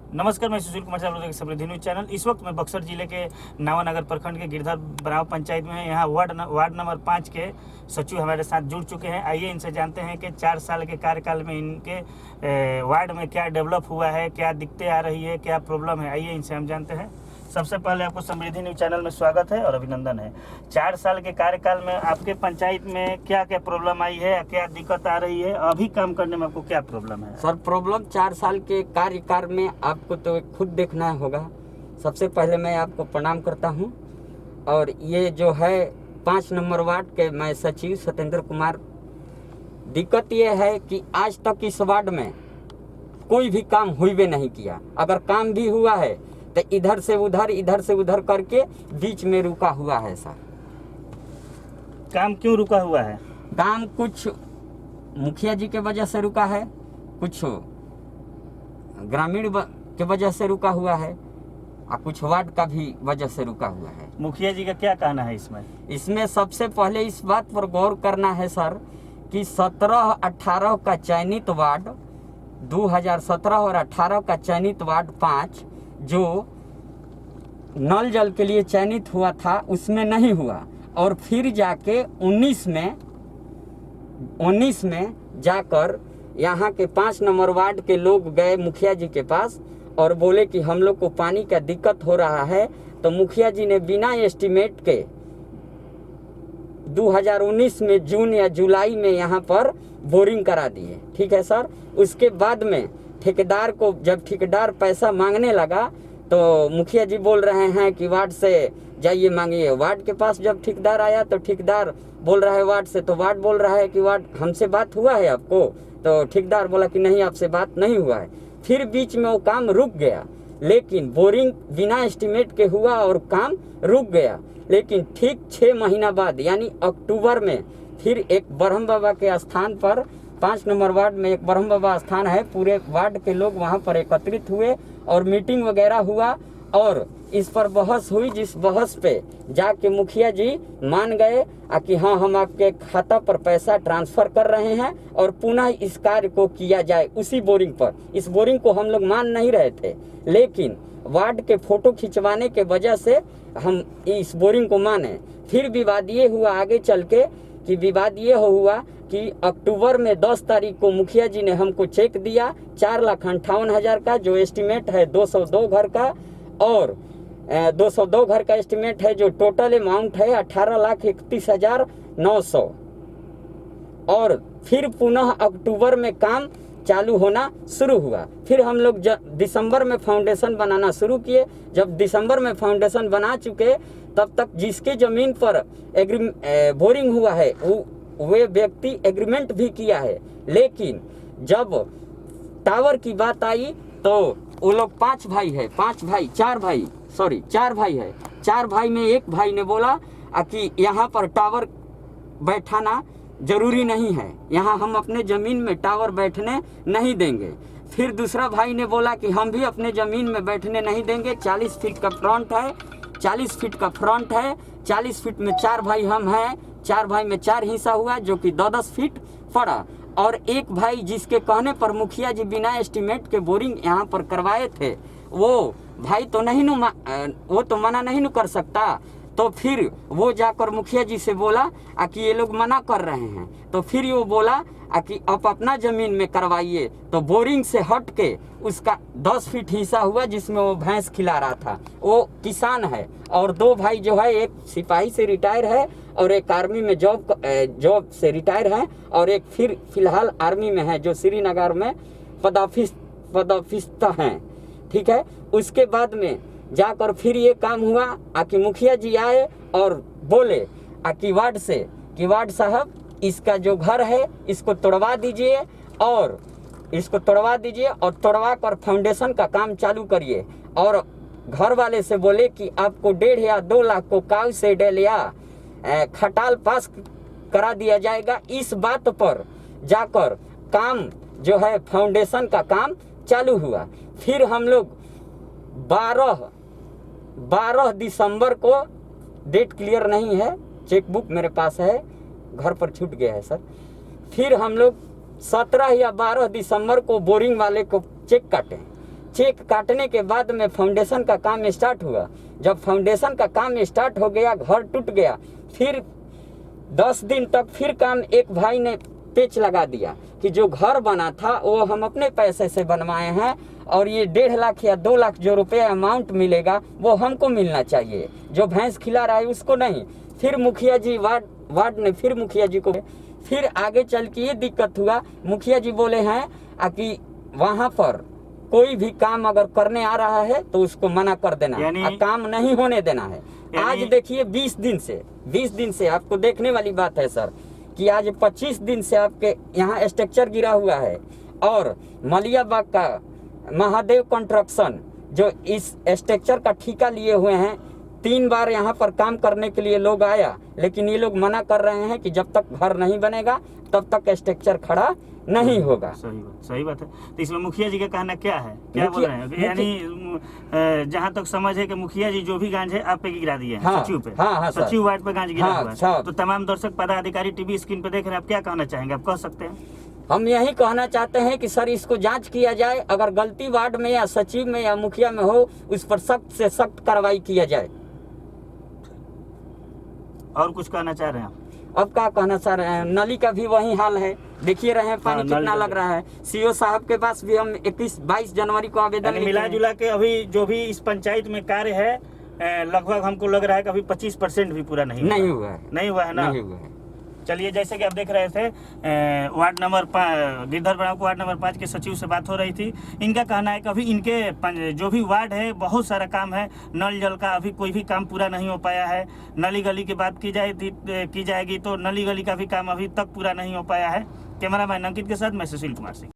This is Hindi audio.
नमस्कार, मैं सुशील कुमार साहब समृद्धि न्यूज चैनल। इस वक्त मैं बक्सर जिले के नावानगर प्रखंड के गिरधर बराव पंचायत में यहाँ वार्ड नंबर 5 के सचिव हमारे साथ जुड़ चुके हैं। आइए इनसे जानते हैं कि 4 साल के कार्यकाल में इनके वार्ड में क्या डेवलप हुआ है, क्या दिक्कतें आ रही है, क्या प्रॉब्लम है। आइए इनसे हम जानते हैं। सबसे पहले आपको समृद्धि न्यूज चैनल में स्वागत है और अभिनंदन है। 4 साल के कार्यकाल में आपके पंचायत में क्या क्या प्रॉब्लम आई है, क्या दिक्कत आ रही है, अभी काम करने में आपको क्या प्रॉब्लम है? सर, प्रॉब्लम 4 साल के कार्यकाल में आपको तो खुद देखना होगा। सबसे पहले मैं आपको प्रणाम करता हूं। और ये जो है 5 नंबर वार्ड के मैं सचिव सत्येंद्र कुमार। दिक्कत ये है कि आज तक इस वार्ड में कोई भी काम हुई नहीं किया। अगर काम भी हुआ है तो इधर से उधर करके बीच में रुका हुआ है। सर, काम क्यों रुका हुआ है? काम कुछ मुखिया जी के वजह से रुका है, कुछ ग्रामीण के वजह से रुका हुआ है और कुछ वार्ड का भी वजह से रुका हुआ है। मुखिया जी का क्या कहना है इसमें? इसमें सबसे पहले इस बात पर गौर करना है सर कि 17-18 का चयनित वार्ड, 2017 और 18 का चयनित वार्ड 5 जो नल जल के लिए चयनित हुआ था उसमें नहीं हुआ। और फिर जाके 19 में जाकर यहाँ के 5 नंबर वार्ड के लोग गए मुखिया जी के पास और बोले कि हम लोग को पानी का दिक्कत हो रहा है। तो मुखिया जी ने बिना एस्टीमेट के 2019 में जून या जुलाई में यहाँ पर बोरिंग करा दिए। ठीक है सर। उसके बाद में ठेकेदार को, जब ठेकेदार पैसा मांगने लगा तो मुखिया जी बोल रहे हैं कि वार्ड से जाइए मांगिए। वार्ड के पास जब ठेकेदार आया तो ठेकेदार बोल रहा है वार्ड से, तो वार्ड बोल रहा है कि वार्ड हमसे बात हुआ है आपको? तो ठेकेदार बोला कि नहीं, आपसे बात नहीं हुआ है। फिर बीच में वो काम रुक गया, लेकिन बोरिंग बिना एस्टीमेट के हुआ और काम रुक गया। लेकिन ठीक 6 महीना बाद यानी अक्टूबर में फिर एक ब्रह्म बाबा के स्थान पर, 5 नंबर वार्ड में एक ब्रह्म बाबा स्थान है, पूरे वार्ड के लोग वहाँ पर एकत्रित हुए और मीटिंग वगैरह हुआ और इस पर बहस हुई। जिस बहस पे जाके मुखिया जी मान गए कि हाँ, हम आपके खाता पर पैसा ट्रांसफर कर रहे हैं और पुनः इस कार्य को किया जाए उसी बोरिंग पर। इस बोरिंग को हम लोग मान नहीं रहे थे, लेकिन वार्ड के फोटो खिंचवाने के वजह से हम इस बोरिंग को माने। फिर विवाद ये हुआ आगे चल के कि विवाद ये हुआ कि अक्टूबर में 10 तारीख को मुखिया जी ने हमको चेक दिया 4,58,000 का, जो एस्टीमेट है 202 घर का, और 202 घर का एस्टीमेट है, जो टोटल अमाउंट है 18,31,900। और फिर पुनः अक्टूबर में काम चालू होना शुरू हुआ। फिर हम लोग दिसंबर में फाउंडेशन बनाना शुरू किए। जब दिसंबर में फाउंडेशन बना चुके तब तक जिसके ज़मीन पर बोरिंग हुआ है वे व्यक्ति एग्रीमेंट भी किया है। लेकिन जब टावर की बात आई तो वो लोग 4 भाई है। 4 भाई में एक भाई ने बोला कि यहाँ पर टावर बैठाना जरूरी नहीं है, यहाँ हम अपने ज़मीन में टावर बैठने नहीं देंगे। फिर दूसरा भाई ने बोला कि हम भी अपने ज़मीन में बैठने नहीं देंगे। 40 फीट का फ्रंट है, 40 फीट का फ्रंट है, 40 फीट में 4 भाई हम हैं, 4 भाई में 4 हिस्सा हुआ जो कि 10-10 फीट पड़ा। और एक भाई जिसके कहने पर मुखिया जी बिना एस्टीमेट के बोरिंग यहाँ पर करवाए थे, वो भाई तो वो तो मना नहीं कर सकता। तो फिर वो जाकर मुखिया जी से बोला कि ये लोग मना कर रहे हैं। तो फिर वो बोला कि आप अपना ज़मीन में करवाइए। तो बोरिंग से हट के उसका 10 फीट हिस्सा हुआ जिसमें वो भैंस खिला रहा था। वो किसान है। और 2 भाई जो है, एक सिपाही से रिटायर है और एक आर्मी में जॉब से रिटायर है, और एक फिर फिलहाल आर्मी में है जो श्रीनगर में पदस्थ हैं। ठीक है। उसके बाद में जाकर फिर ये काम हुआ कि मुखिया जी आए और बोले कि वार्ड साहब, इसका जो घर है इसको तोड़वा दीजिए और तोड़वा कर फाउंडेशन का काम चालू करिए। और घर वाले से बोले कि आपको 1.5 या 2 लाख को काउ सेडल या खटाल पास करा दिया जाएगा। इस बात पर जाकर काम जो है फाउंडेशन का काम चालू हुआ। फिर हम लोग 12 दिसंबर को, डेट क्लियर नहीं है, चेकबुक मेरे पास है, घर पर छूट गया है सर। फिर हम लोग 17 या 12 दिसंबर को बोरिंग वाले को चेक काटे। चेक काटने के बाद में फाउंडेशन का काम स्टार्ट हुआ। जब फाउंडेशन का काम स्टार्ट हो गया, घर टूट गया, फिर 10 दिन तक फिर काम एक भाई ने पेच लगा दिया कि जो घर बना था वो हम अपने पैसे से बनवाए हैं और ये 1.5 लाख या 2 लाख जो रुपये अमाउंट मिलेगा वो हमको मिलना चाहिए, जो भैंस खिला रहा है उसको नहीं। फिर मुखिया जी वार्ड ने फिर मुखिया जी को, फिर आगे चल के ये दिक्कत हुआ, मुखिया जी बोले हैं कि वहाँ पर कोई भी काम अगर करने आ रहा है तो उसको मना कर देना है, काम नहीं होने देना है। आज देखिए 20 दिन से आपको देखने वाली बात है सर कि आज 25 दिन से आपके यहाँ स्ट्रक्चर गिरा हुआ है और मलियाबाग का महादेव कंस्ट्रक्शन जो इस स्ट्रक्चर का ठेका लिए हुए हैं, 3 बार यहाँ पर काम करने के लिए लोग आया, लेकिन ये लोग मना कर रहे हैं कि जब तक घर नहीं बनेगा तब तक स्ट्रक्चर खड़ा नहीं होगा। सही बात है। तो इसमें मुखिया जी का कहना क्या है, क्या बोल रहे हैं? यानी जहाँ तक समझ है कि मुखिया जी जो भी गांज है आप पे गिरा दिए हैं, हाँ, सचिव पे, हाँ, सचिव वार्ड पे गांज गिरा हुआ है। तो तमाम दर्शक पदाधिकारी टीवी स्क्रीन पे देख रहे हैं, आप क्या कहना चाहेंगे? आप कह सकते हैं। हम यही कहना चाहते हैं कि सर इसको जांच किया जाए, अगर गलती वार्ड में या सचिव में या मुखिया में हो उस पर सख्त से सख्त कार्रवाई किया जाए। और कुछ कहना चाह रहे हैं आप? अब क्या कहना चाह रहे हैं, नली का भी वही हाल है, देखिए रहे हैं पानी कितना लग रहा है। सीओ साहब के पास भी हम 21-22 जनवरी को आवेदन मिला जुला के अभी जो भी इस पंचायत में कार्य है लगभग हमको लग रहा है कि अभी 25% भी पूरा नहीं हुआ है ना। नहीं हुआ है। चलिए, जैसे कि आप देख रहे थे वार्ड नंबर 5 गिरधर बराव को वार्ड नंबर 5 के सचिव से बात हो रही थी। इनका कहना है कि अभी इनके जो भी वार्ड है बहुत सारा काम है, नल जल का अभी कोई भी काम पूरा नहीं हो पाया है। नली गली की बात की जाएगी तो नली गली का भी काम अभी तक पूरा नहीं हो पाया है। कैमरामैन अंकित के साथ मैं सुशील कुमार सिंह।